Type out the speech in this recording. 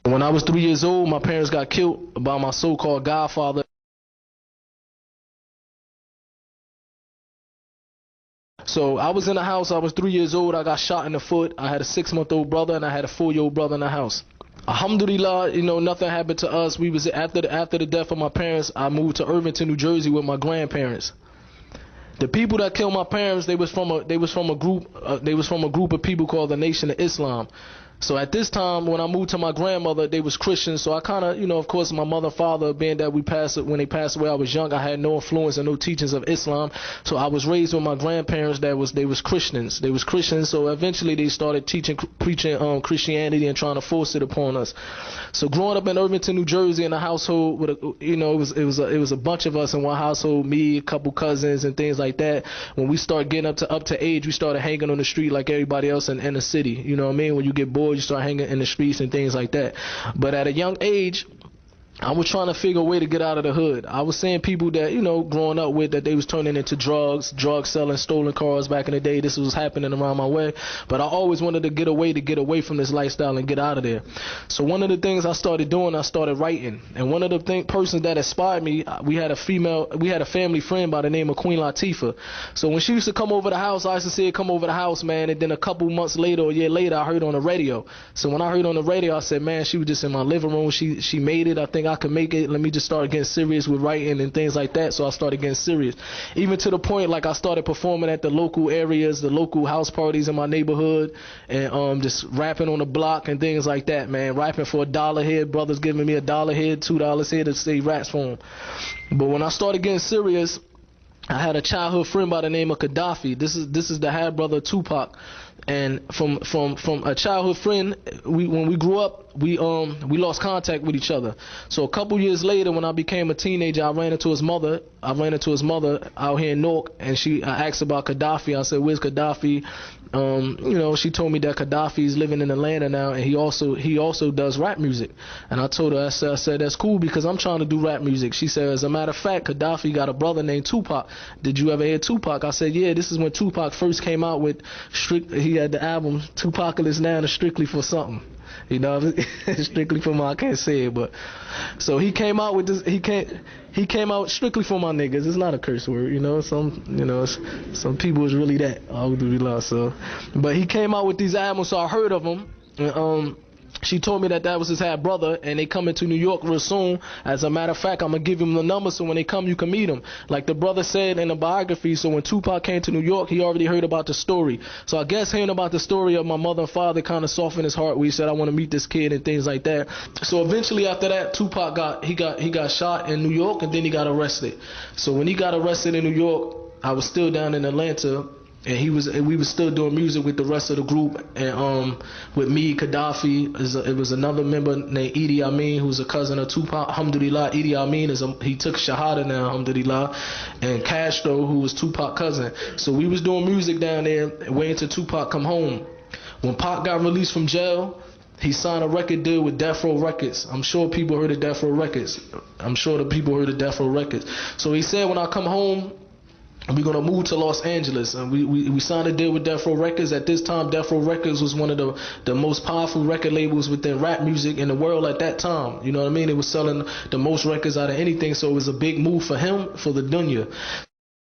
When I was 3 years old, my parents got killed by my so-called godfather. So I was in the house, I was 3 years old, I got shot in the foot. I had a 6-month-old brother and I had a 4-year-old brother in the house. Alhamdulillah, nothing happened to us. We was after the death of my parents, I moved to Irvington, New Jersey with my grandparents. The people that killed my parents, they was from a group of people called the Nation of Islam. So at this time, when I moved to my grandmother, they was Christians. So I kind of, of course, my mother and father, being that when they passed away, I was young. I had no influence and no teachings of Islam. So I was raised with my grandparents they was Christians. They was Christians. So eventually they started preaching Christianity and trying to force it upon us. So growing up in Irvington, New Jersey, in a household with it was a bunch of us in one household, me, a couple cousins, and things like that. When we start getting up to age, we started hanging on the street like everybody else in the city. You know what I mean? When you get bored, you start hanging in the streets and things like that. But at a young age, I was trying to figure a way to get out of the hood. I was seeing people that, growing up with, that they was turning into drug selling, stolen cars back in the day. This was happening around my way. But I always wanted to get away from this lifestyle and get out of there. So one of the things I started doing, I started writing. And one of the persons that inspired me, we had a family friend by the name of Queen Latifah. So when she used to come over the house, I used to see her come over the house, man. And then a couple months later, or a year later, I heard on the radio. So when I heard on the radio, I said, man, she was just in my living room. She made it. I think I could make it. Let me just start getting serious with writing and things like that. So I started getting serious, even to the point like I started performing at the local areas, the local house parties in my neighborhood, and just rapping on the block and things like that, man. Rapping for $1 here, brothers giving me $1 here, $2 here to say raps for them. But when I started getting serious, I had a childhood friend by the name of Gaddafi. This is the half brother of Tupac. And from a childhood friend, when we grew up, we lost contact with each other. So a couple years later, when I became a teenager, I ran into his mother out here in Newark, and I asked about Gaddafi. I said, "Where's Gaddafi?" She told me that Gaddafi is living in Atlanta now, and he also does rap music. And I told her, I said that's cool because I'm trying to do rap music. She said, as a matter of fact, Gaddafi got a brother named Tupac. Did you ever hear Tupac? I said, yeah. This is when Tupac first came out with He had the album Tupacalypse Now and Strictly for Something. Strictly for my, I can't say it, but so he came out with this. He came out strictly for my niggas. It's not a curse word, some people is really that. Alhamdulillah. So, but he came out with these albums, so I heard of him. And, she told me that was his half brother, and they coming to New York real soon. As a matter of fact, I'm gonna give him the number so when they come, you can meet him. Like the brother said in the biography. So when Tupac came to New York, he already heard about the story. So I guess hearing about the story of my mother and father kind of softened his heart. We said, I want to meet this kid and things like that. So eventually after that, Tupac got shot in New York, and then he got arrested. So when he got arrested in New York, I was still down in Atlanta. And we was still doing music with the rest of the group, and with me, Gaddafi, it was another member named Idi Amin, who's a cousin of Tupac. Alhamdulillah, Idi Amin he took Shahada now, alhamdulillah, and Castro, who was Tupac's cousin. So we was doing music down there, waiting till Tupac come home. When Pac got released from jail, he signed a record deal with Death Row Records. I'm sure people heard of Death Row Records. So he said, when I come home, we're going to move to Los Angeles. And we signed a deal with Death Row Records. At this time, Death Row Records was one of the most powerful record labels within rap music in the world at that time. You know what I mean? It was selling the most records out of anything, so it was a big move for him, for the dunya.